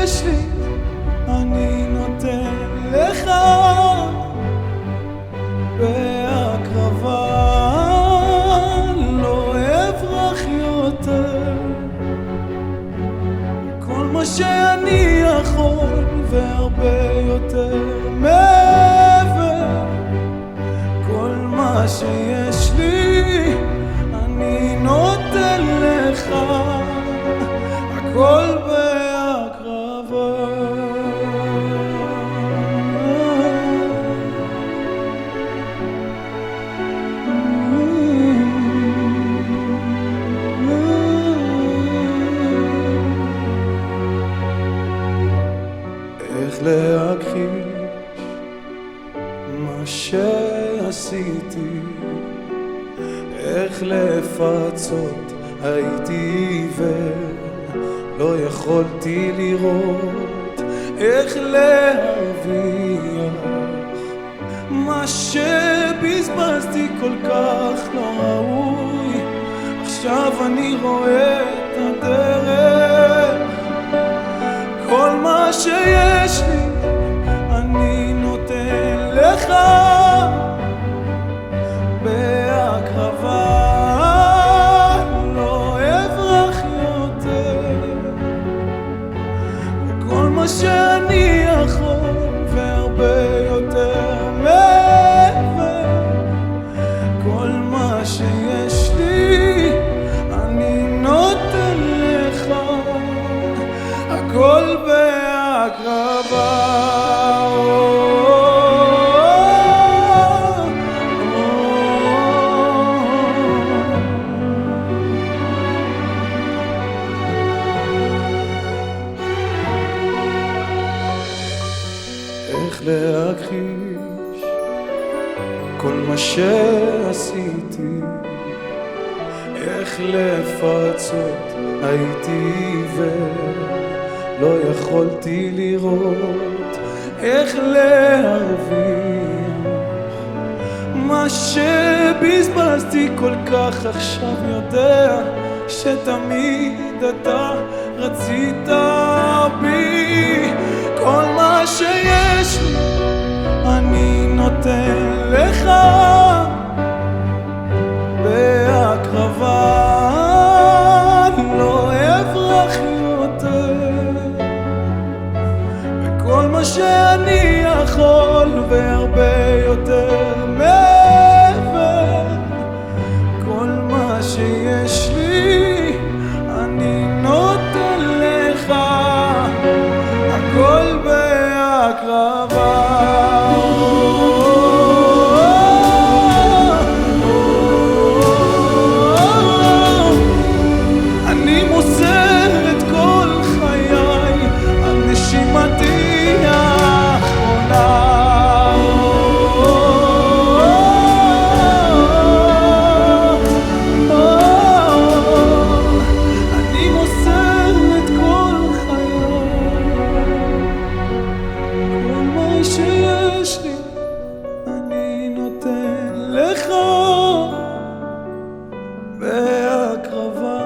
שיש לי אני נותן לך בהקרבה, לא אברח יותר. כל מה שאני יכול והרבה יותר מעבר, כל מה שיש לי אני נותן לך, הכל בהקרבה. איך להכחיש מה שעשיתי, איך לפצות, הייתי עיוור, לא יכולתי לראות, איך להרוויח מה שבזבזתי כל כך לא ראוי. עכשיו אני רואה את הדרך, כל מה שיש לי אני נותן לך בהקרבה, לא אברח יותר. וכל מה שאני יכול והרבה יותר מעבר, כל מה שיש לי אני נותן לך, הכל בהקרבה. איך להכחיש כל מה שעשיתי, איך לפצות, הייתי עיוור, לא יכולתי לראות, איך להרוויח מה שבזבזתי כל כך. עכשיו יודע שתמיד אתה רצית בי, כל מה שיש לי אני נותן לך בהקרבה, לא אברח יותר. וכל מה שאני יכול והרבה יותר מעבר, כל מה שיש לי אני נותן לך, הכל בהקרבה. אני מוסר את כל חיי על נשימתי האחרונה. אני מוסר את כל חיי, כל מה שיש לי אני נותן לך בהקרבה,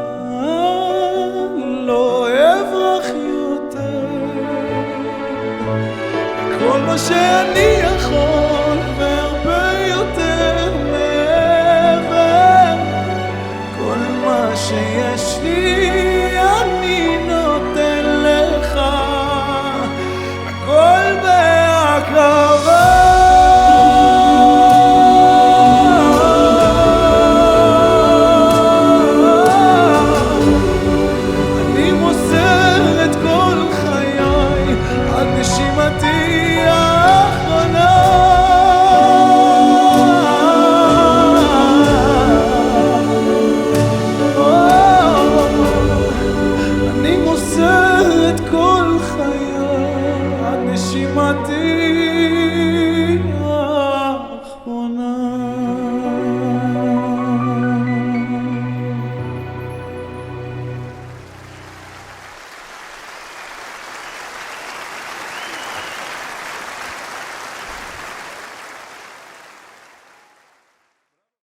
לא אברח יותר. כל מה שאני יכול והרבה יותר מעבר, כל מה שיש לי אני נותן לך, הכל בהקרבה. אני מוסר את כל חיי עד נשימתי